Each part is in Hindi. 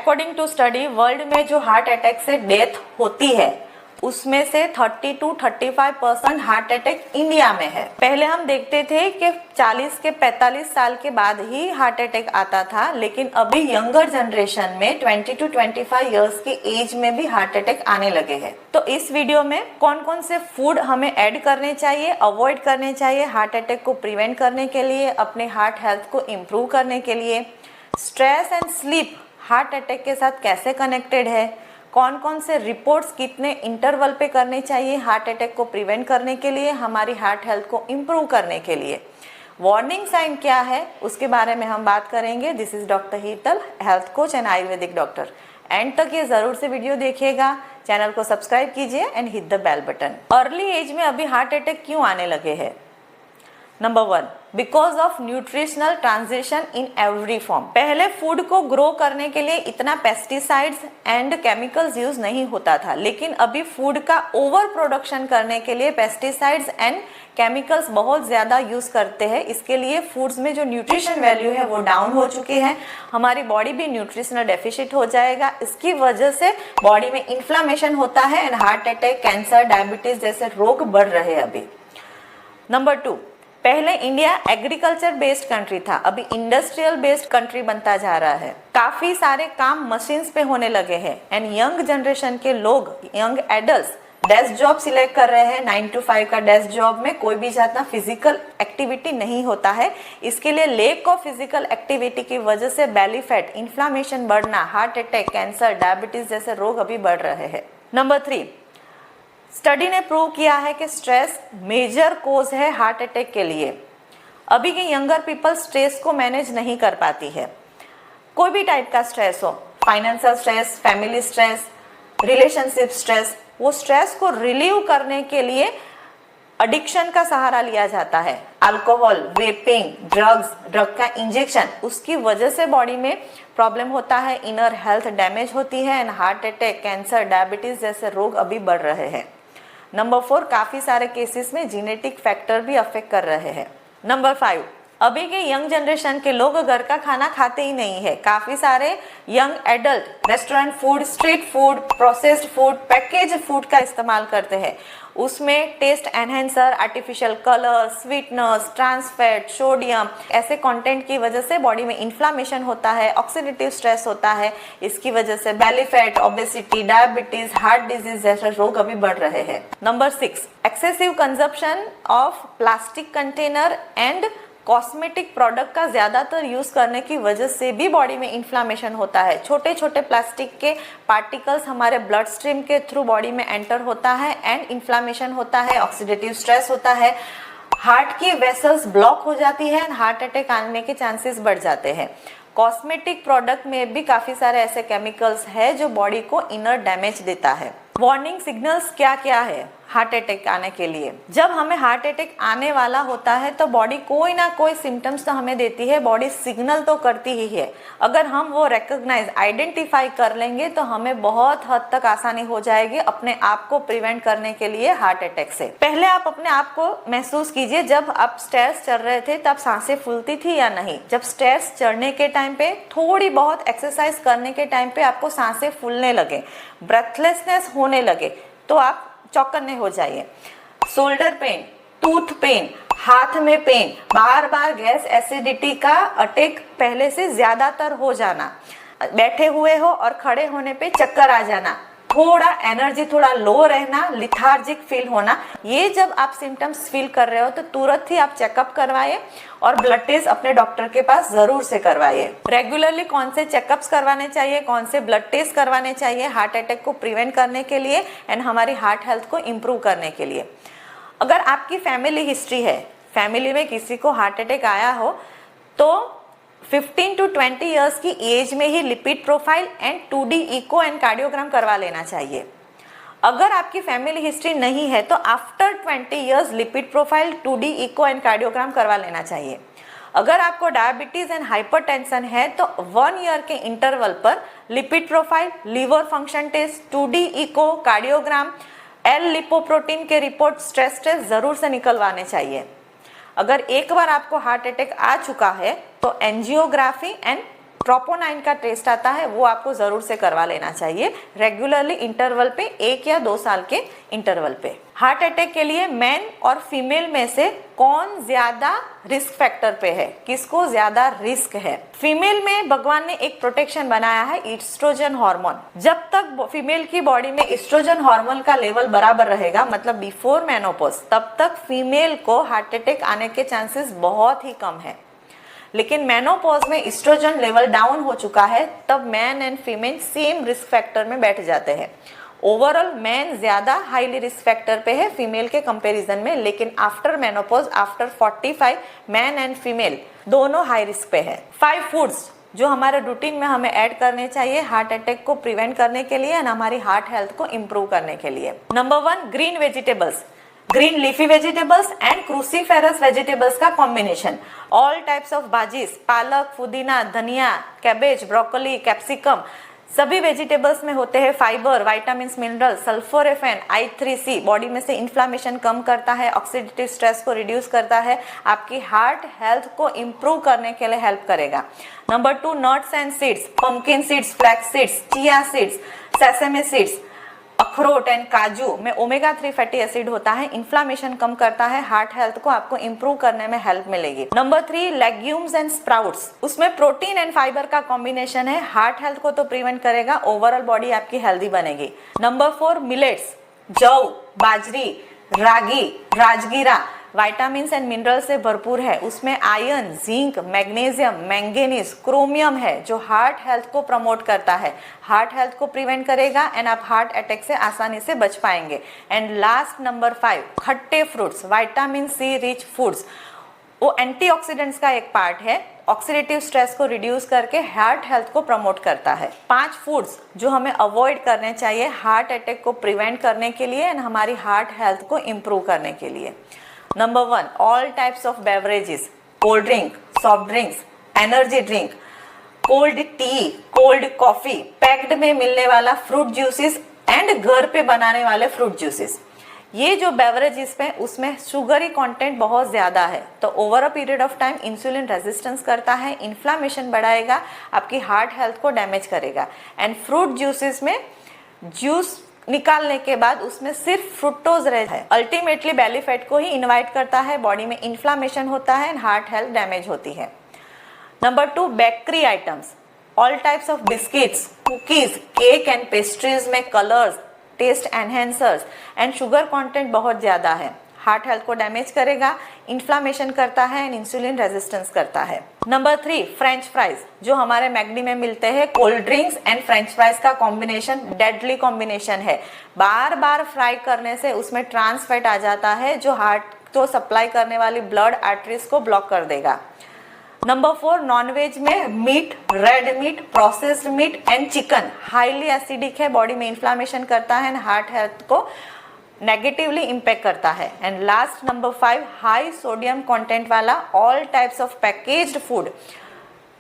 अकॉर्डिंग टू स्टडी वर्ल्ड में जो हार्ट अटैक से डेथ होती है उसमें से 30 to 35% हार्ट अटैक इंडिया में है। पहले हम देखते थे कि 40 के 45 साल के बाद ही हार्ट अटैक आता था, लेकिन अभी यंगर जनरेशन में 20 to 25 इयर्स की एज में भी हार्ट अटैक आने लगे हैं। तो इस वीडियो में कौन कौन से फूड हमें ऐड करने चाहिए, अवॉइड करने चाहिए हार्ट अटैक को प्रिवेंट करने के लिए, अपने हार्ट हेल्थ को इम्प्रूव करने के लिए, stress and sleep heart attack के साथ कैसे कनेक्टेड है, कौन कौन से रिपोर्ट्स कितने इंटरवल पे करने चाहिए हार्ट अटैक को प्रिवेंट करने के लिए, हमारी हार्ट हेल्थ को इम्प्रूव करने के लिए, वार्निंग साइन क्या है उसके बारे में हम बात करेंगे। This is doctor Heetal, health coach and Ayurvedic doctor. End तक ये जरूर से वीडियो देखिएगा, चैनल को सब्सक्राइब कीजिए and hit the bell button. Early age में अभी हार्ट अटैक क्यों आने लगे हैं? Number 1, because of nutritional transition in every form. पहले फूड को ग्रो करने के लिए इतना पेस्टिसाइड्स एंड केमिकल्स यूज नहीं होता था, लेकिन अभी फूड का ओवर प्रोडक्शन करने के लिए पेस्टिसाइड्स एंड केमिकल्स बहुत ज्यादा यूज करते हैं। इसके लिए फूड्स में जो न्यूट्रिशन वैल्यू है वो डाउन हो चुकी है, हमारी बॉडी भी न्यूट्रिशनल डेफिशिट हो जाएगा। इसकी वजह से बॉडी में इन्फ्लामेशन होता है and heart attack, cancer, diabetes जैसे रोग बढ़ रहे हैं अभी। नंबर 2, पहले इंडिया एग्रीकल्चर बेस्ड कंट्री था, अभी इंडस्ट्रियल बेस्ड कंट्री बनता जा रहा है। काफी सारे काम मशीन्स पे होने लगे हैं एंड यंग जनरेशन के लोग, young adults desk job select कर रहे हैं। 9 to 5 का डेस्क जॉब में कोई भी ज्यादा फिजिकल एक्टिविटी नहीं होता है। इसके लिए लेक ऑफ फिजिकल एक्टिविटी की वजह से बेली फैट, इन्फ्लामेशन बढ़ना, हार्ट अटैक, कैंसर, डायबिटीज जैसे रोग अभी बढ़ रहे हैं। नंबर 3, स्टडी ने प्रूव किया है कि स्ट्रेस मेजर कोज है हार्ट अटैक के लिए। अभी के यंगर पीपल स्ट्रेस को मैनेज नहीं कर पाती है। कोई भी टाइप का स्ट्रेस हो, financial stress, family stress, relationship stress, वो स्ट्रेस को रिलीव करने के लिए एडिक्शन का सहारा लिया जाता है। अल्कोहल, वेपिंग, ड्रग का इंजेक्शन, उसकी वजह से बॉडी में प्रॉब्लम होता है, इनर हेल्थ डैमेज होती है and heart attack, cancer, diabetes जैसे रोग अभी बढ़ रहे हैं। नंबर 4, काफी सारे केसेस में जेनेटिक फैक्टर भी अफेक्ट कर रहे हैं। नंबर 5, अभी के यंग जनरेशन के लोग घर का खाना खाते ही नहीं है। काफी सारे young adult restaurant food, street food, processed food, package food का इस्तेमाल करते हैं। उसमें taste enhancer, artificial colour, sweeteners, trans fat, sodium ऐसे कंटेंट की वजह से बॉडी में इन्फ्लामेशन होता है, ऑक्सीडेटिव स्ट्रेस होता है। इसकी वजह से belly fat, obesity, diabetes, heart disease जैसे रोग अभी बढ़ रहे हैं। Number 6, excessive consumption of plastic container and cosmetic product का ज्यादातर यूज करने की वजह से भी बॉडी में इन्फ्लामेशन होता है। छोटे छोटे प्लास्टिक के पार्टिकल्स हमारे ब्लड स्ट्रीम के थ्रू बॉडी में एंटर होता है एंड इन्फ्लामेशन होता है, ऑक्सीडेटिव स्ट्रेस होता है, हार्ट की वेसल्स ब्लॉक हो जाती है एंड हार्ट अटैक आने के चांसेस बढ़ जाते हैं। कॉस्मेटिक प्रोडक्ट में भी काफी सारे ऐसे केमिकल्स है जो बॉडी को इनर डैमेज देता है। वार्निंग सिग्नल्स क्या क्या है हार्ट अटैक आने के लिए? जब हमें हार्ट अटैक आने वाला होता है तो बॉडी कोई ना कोई सिम्टम्स तो हमें देती है, बॉडी सिग्नल तो करती ही है। अगर हम वो रिकॉग्नाइज, आइडेंटिफाई कर लेंगे तो हमें बहुत हद तक आसानी हो जाएगी अपने आप को प्रिवेंट करने के लिए हार्ट अटैक से। पहले आप अपने आप को महसूस कीजिए, जब आप स्टेयर्स चढ़ रहे थे तब सांसें फूलती थी या नहीं? जब स्टेयर्स चढ़ने के टाइम पे, थोड़ी बहुत एक्सरसाइज करने के टाइम पे आपको सांसें फूलने लगे, ब्रेथलेसनेस होने लगे तो आप चौकन्ने हो जाइए। शोल्डर पेन, टूथ पेन, हाथ में पेन, बार बार गैस एसिडिटी का अटैक पहले से ज्यादातर हो जाना, बैठे हुए हो और खड़े होने पे चक्कर आ जाना, थोड़ा एनर्जी थोड़ा लो रहना, लिथार्जिक फील होना, ये जब आप सिम्टम्स फील कर रहे हो तो तुरंत ही आप चेकअप करवाइए और ब्लड टेस्ट अपने डॉक्टर के पास जरूर से करवाइए। रेगुलरली कौन से चेकअप्स करवाने चाहिए, कौन से ब्लड टेस्ट करवाने चाहिए हार्ट अटैक को प्रिवेंट करने के लिए एंड हमारी हार्ट हेल्थ को इम्प्रूव करने के लिए? अगर आपकी फैमिली हिस्ट्री है, फैमिली में किसी को हार्ट अटैक आया हो तो 15 to 20 इयर्स की एज में ही lipid profile and 2D echo and cardiogram करवा लेना चाहिए। अगर आपकी फैमिली हिस्ट्री नहीं है तो after 20 years lipid profile, 2D echo and cardiogram करवा लेना चाहिए। अगर आपको डायबिटीज एंड हाइपरटेंशन है तो 1 ईयर के इंटरवल पर lipid profile, liver function test, 2D echo, cardiogram, L lipoprotein के रिपोर्ट, स्ट्रेस टेस्ट जरूर से निकलवाने चाहिए। अगर एक बार आपको हार्ट अटैक आ चुका है तो एंजियोग्राफी एंड ट्रोपोनाइन का टेस्ट आता है, वो आपको जरूर से करवा लेना चाहिए रेगुलरली इंटरवल पे, 1 या 2 साल के इंटरवल पे। हार्ट अटैक के लिए मेन और फीमेल में से कौन ज्यादा रिस्क फैक्टर पे है, किसको ज्यादा रिस्क है? फीमेल में भगवान ने एक प्रोटेक्शन बनाया है, ईस्ट्रोजन हार्मोन। जब तक फीमेल की बॉडी में ईस्ट्रोजन हार्मोन का लेवल बराबर रहेगा, मतलब बिफोर मेनोपॉज, तब तक फीमेल को हार्ट अटैक आने के चांसेस बहुत ही कम है। लेकिन मेनोपॉज में ईस्ट्रोजन लेवल डाउन हो चुका है, तब man and female same risk factor में बैठ जाते हैं। ओवरऑल मैन ज्यादा हाईली रिस्क फैक्टर पे है फीमेल के कंपैरिजन में, लेकिन after menopause, after 45, man and female दोनों हाई रिस्क पे है। 5 फूड्स जो हमारे रूटीन में हमें ऐड करने चाहिए हार्ट अटैक को प्रिवेंट करने के लिए एंड हमारी हार्ट हेल्थ को इम्प्रूव करने के लिए। Number 1, green vegetables, green leafy vegetables and cruciferous vegetables का combination. All types of bhajis, पालक, पुदीना, धनिया, कैबेज, ब्रोकोली, कैप्सिकम, सभी वेजिटेबल्स में होते हैं fibre, vitamins, mineral, sulforaphane, I3C, body में से इन्फ्लामेशन कम करता है, ऑक्सीडेटिव स्ट्रेस को रिड्यूस करता है, आपकी हार्ट हेल्थ को इम्प्रूव करने के लिए हेल्प करेगा। Number 2, nuts and seeds, pumpkin seeds, flax seeds, chia seeds, sesame seeds, अखरोट एंड काजू में ओमेगा 3 फैटी एसिड होता है, इन्फ्लामेशन कम करता है, हार्ट हेल्थ को आपको इंप्रूव करने में हेल्प मिलेगी। नंबर 3, लेग्यूम्स एंड स्प्राउट्स, उसमें प्रोटीन एंड फाइबर का कॉम्बिनेशन है, हार्ट हेल्थ को तो प्रिवेंट करेगा, ओवरऑल बॉडी आपकी हेल्दी बनेगी। नंबर 4, मिलेट्स, जौ, बाजरी, रागी, राजगीरा, विटामिन्स एंड मिनरल से भरपूर है, उसमें iron, zinc, magnesium, manganese, chromium है जो हार्ट हेल्थ को प्रमोट करता है, हार्ट हेल्थ को प्रिवेंट करेगा एंड आप हार्ट अटैक से आसानी से बच पाएंगे। एंड लास्ट नंबर 5, खट्टे fruits, vitamin C rich foods, वो एंटीऑक्सीडेंट्स का एक पार्ट है, ऑक्सीडेटिव स्ट्रेस को रिड्यूस करके हार्ट हेल्थ को प्रमोट करता है। 5 फूड्स जो हमें अवॉइड करने चाहिए हार्ट अटैक को प्रिवेंट करने के लिए एंड हमारी हार्ट हेल्थ को इम्प्रूव करने के लिए। Number 1, all types of beverages, cold drink, soft drinks, energy drink, cold T, cold coffee, packed में मिलने वाला फ्रूट जूसेस एंड घर पे बनाने वाले फ्रूट जूसेस। ये जो बेवरेजेस पे उसमें शुगरी कंटेंट बहुत ज्यादा है, तो over a period of time insulin resistance करता है, इन्फ्लामेशन बढ़ाएगा, आपकी हार्ट हेल्थ को डैमेज करेगा। एंड फ्रूट जूसेस में जूस निकालने के बाद उसमें सिर्फ फ्रुक्टोज रहता है, अल्टीमेटली बेली फैट को ही इनवाइट करता है, बॉडी में इन्फ्लामेशन होता है एंड हार्ट हेल्थ डैमेज होती है। Number 2, bakery items, all types of biscuits, cookies, cake and pastries में colours, taste enhancers and sugar content बहुत ज्यादा है, हार्ट हेल्थ को डैमेज करेगा, इन्फ्लामेशन करता है एंड इंसुलिन रेजिस्टेंस करता है। नंबर 3, फ्रेंच फ्राइज जो हमारे मैकडी में मिलते हैं, cold drinks and French fries का कॉम्बिनेशन डेडली कॉम्बिनेशन है, बार बार फ्राई करने से उसमें ट्रांस फैट आ जाता है जो हार्ट को सप्लाई करने वाली ब्लड आर्टरीज को ब्लॉक कर देगा। नंबर 4, नॉनवेज में meat, red meat, processed meat and chicken highly acidic है, बॉडी में इन्फ्लामेशन करता है एंड हार्ट हेल्थ को नेगेटिवली इम्पैक्ट करता है। And last number 5, high sodium content वाला all types of packaged food,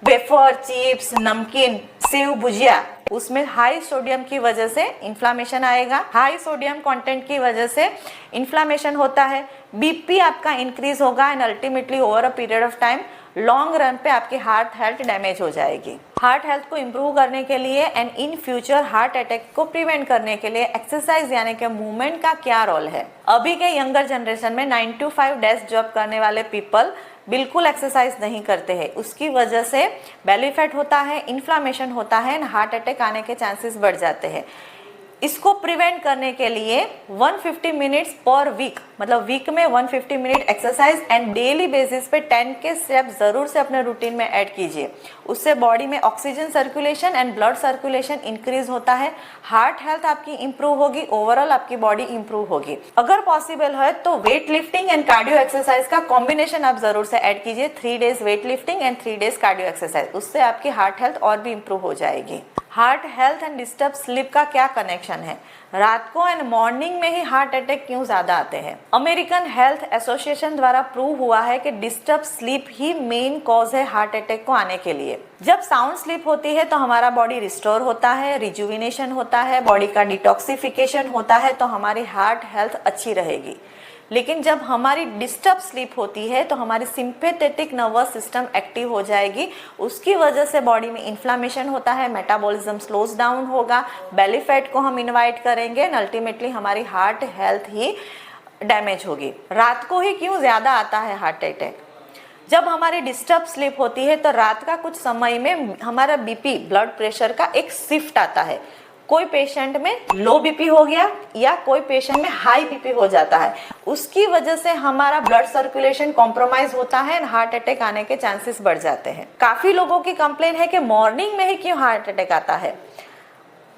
wafer, chips, namkeen, sev, bhujia, उसमें हाई सोडियम की वजह से इन्फ्लामेशन आएगा, हाई सोडियम कंटेंट की वजह से इन्फ्लामेशन होता है, बीपी आपका इंक्रीज होगा and ultimately over a period of time long run पे आपकी हार्ट हेल्थ डैमेज हो जाएगी। हार्ट हेल्थ को इम्प्रूव करने के लिए and in future heart attack को प्रिवेंट करने के लिए एक्सरसाइज यानी कि मूवमेंट का क्या रोल है? अभी के यंगर जनरेशन में 9 to 5 डेस्क जॉब करने वाले पीपल बिल्कुल एक्सरसाइज नहीं करते हैं, उसकी वजह से बेली फैट होता है, इन्फ्लामेशन होता है एंड हार्ट अटैक आने के चांसेस बढ़ जाते हैं। इसको प्रिवेंट करने के लिए 150 मिनट्स पर वीक, मतलब वीक में 150 minute exercise and daily basis पे 10 के स्टेप जरूर से अपने रूटीन में ऐड कीजिए, उससे बॉडी में oxygen circulation and blood circulation increase होता है, हार्ट हेल्थ आपकी इंप्रूव होगी, ओवरऑल आपकी बॉडी इंप्रूव होगी। अगर पॉसिबल है तो weight lifting and cardio exercise का कॉम्बिनेशन आप जरूर से ऐड कीजिए, 3 days weight lifting and 3 days cardio exercise, उससे आपकी हार्ट हेल्थ और भी इंप्रूव हो जाएगी। Heart health and disturb sleep का क्या कनेक्शन है? रात को एंड मॉर्निंग में ही हार्ट अटैक क्यों ज्यादा आते हैं? अमेरिकन हेल्थ एसोसिएशन द्वारा प्रूव हुआ है कि डिस्टर्ब स्लीप ही मेन कॉज है हार्ट अटैक को आने के लिए। जब साउंड स्लीप होती है तो हमारा बॉडी रिस्टोर होता है, रिजुविनेशन होता है, बॉडी का डिटॉक्सिफिकेशन होता है, तो हमारी हार्ट हेल्थ अच्छी रहेगी। लेकिन जब हमारी डिस्टर्ब स्लीप होती है तो हमारी सिंपैथेटिक नर्वस सिस्टम एक्टिव हो जाएगी, उसकी वजह से बॉडी में इन्फ्लामेशन होता है, मेटाबॉलिज्म स्लोज डाउन होगा, बेली फैट को हम इनवाइट करेंगे एंड अल्टीमेटली हमारी हार्ट हेल्थ ही डैमेज होगी। रात को ही क्यों ज़्यादा आता है हार्ट अटैक? जब हमारी डिस्टर्ब स्लीप होती है तो रात का कुछ समय में हमारा बीपी ब्लड प्रेशर का एक शिफ्ट आता है। कोई पेशेंट में लो बीपी हो गया या कोई पेशेंट में हाई बीपी हो जाता है, उसकी वजह से हमारा ब्लड सर्कुलेशन कॉम्प्रोमाइज होता है एंड हार्ट अटैक आने के चांसेस बढ़ जाते हैं। काफी लोगों की कंप्लेन है कि मॉर्निंग में ही क्यों हार्ट अटैक आता है।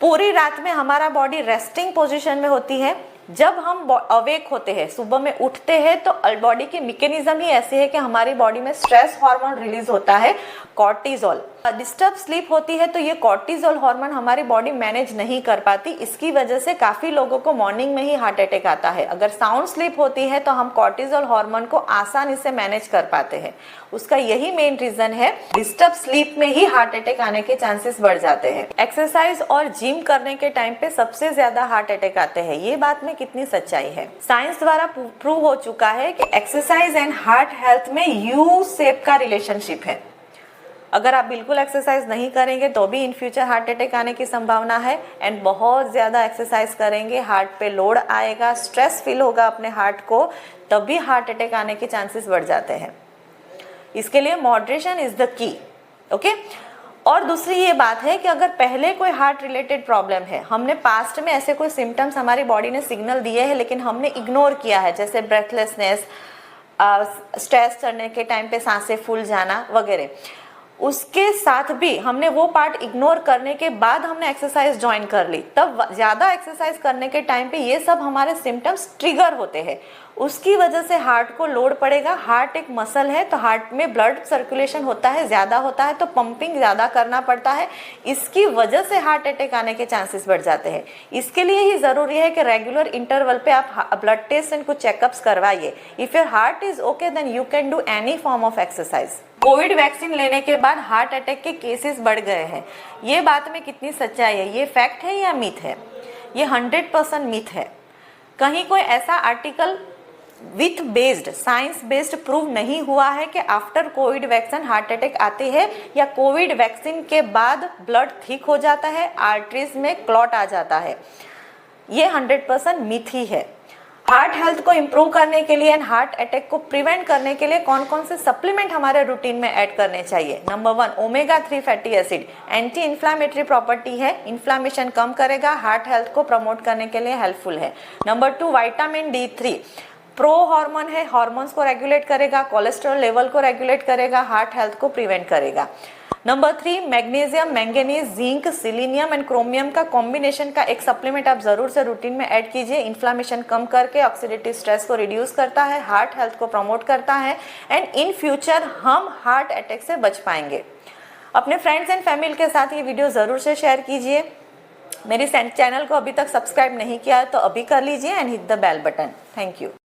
पूरी रात में हमारा बॉडी रेस्टिंग पोजीशन में होती है, जब हम अवेक होते हैं, सुबह में उठते हैं तो बॉडी की मैकेनिज्म ही ऐसी है कि हमारी बॉडी में स्ट्रेस हार्मोन रिलीज होता है, कॉर्टिजोल। डिस्टर्ब स्लीप होती है तो ये कॉर्टिजोल हार्मोन हमारी बॉडी मैनेज नहीं कर पाती, इसकी वजह से काफी लोगों को मॉर्निंग में ही हार्ट अटैक आता है। अगर साउंड स्लीप होती है तो हम कॉर्टिजोल हार्मोन को आसानी से मैनेज कर पाते हैं। उसका यही मेन रीजन है, डिस्टर्ब स्लीप में ही हार्ट अटैक आने के चांसेस बढ़ जाते हैं। एक्सरसाइज और जिम करने के टाइम पे सबसे ज्यादा हार्ट अटैक आते हैं, ये बात में कितनी सच्चाई है? साइंस द्वारा प्रूव हो चुका है कि एक्सरसाइज एंड हार्ट हेल्थ में यू शेप का रिलेशनशिप है। अगर आप बिल्कुल एक्सरसाइज नहीं करेंगे तो भी इन फ्यूचर हार्ट अटैक आने की संभावना है, एंड बहुत ज़्यादा एक्सरसाइज करेंगे, हार्ट पे लोड आएगा, स्ट्रेस फील होगा अपने हार्ट को, तब भी हार्ट अटैक आने के चांसेस बढ़ जाते हैं। इसके लिए moderation is the key, okay. और दूसरी ये बात है कि अगर पहले कोई हार्ट रिलेटेड प्रॉब्लम है, हमने पास्ट में ऐसे कोई सिम्टम्स हमारी बॉडी ने सिग्नल दिए हैं लेकिन हमने इग्नोर किया है, जैसे ब्रेथलेसनेस, स्ट्रेस चढ़ने के टाइम पे सांसें फूल जाना वगैरह, उसके साथ भी हमने वो पार्ट इग्नोर करने के बाद हमने एक्सरसाइज ज्वाइन कर ली, तब ज़्यादा एक्सरसाइज करने के टाइम पे ये सब हमारे सिम्टम्स ट्रिगर होते हैं, उसकी वजह से हार्ट को लोड पड़ेगा। हार्ट एक मसल है तो हार्ट में ब्लड सर्कुलेशन होता है, ज़्यादा होता है तो पंपिंग ज़्यादा करना पड़ता है, इसकी वजह से हार्ट अटैक आने के चांसेस बढ़ जाते हैं। इसके लिए ही ज़रूरी है कि रेगुलर इंटरवल पे आप ब्लड टेस्ट एंड कुछ चेकअप्स करवाइए। If your heart is okay then you can do any form of exercise. COVID vaccine लेने के बाद हार्ट अटैक के केसेस बढ़ गए हैं, ये बात में कितनी सच्चाई है? ये फैक्ट है या मिथ है? ये 100% मिथ है। कहीं कोई ऐसा article with based science based prove नहीं हुआ है कि after Covid vaccine heart attack आते हैं या कोविड वैक्सीन के बाद ब्लड थिक हो जाता है, आर्टरीज में क्लॉट आ जाता है। ये 100% मिथ ही है। हार्ट हेल्थ को इम्प्रूव करने के लिए एंड हार्ट अटैक को प्रिवेंट करने के लिए कौन कौन से सप्लीमेंट हमारे रूटीन में ऐड करने चाहिए? Number 1, omega 3 fatty acid anti inflammatory property है, इन्फ्लामेशन कम करेगा, हार्ट हेल्थ को प्रमोट करने के लिए हेल्पफुल है। Number 2, vitamin D3 pro hormone है, हार्मोन्स को रेगुलेट करेगा, कोलेस्ट्रॉल लेवल को रेगुलेट करेगा, हार्ट हेल्थ को प्रिवेंट करेगा। Number 3, magnesium, manganese, zinc, selenium and chromium का कॉम्बिनेशन का एक सप्लीमेंट आप जरूर से रूटीन में ऐड कीजिए। इन्फ्लामेशन कम करके ऑक्सीडेटिव स्ट्रेस को रिड्यूस करता है, हार्ट हेल्थ को प्रमोट करता है एंड इन फ्यूचर हम हार्ट अटैक से बच पाएंगे। अपने फ्रेंड्स एंड फैमिली के साथ ये वीडियो जरूर से शेयर कीजिए। मेरी चैनल को अभी तक सब्सक्राइब नहीं किया है तो अभी कर लीजिए and hit the bell button. Thank you.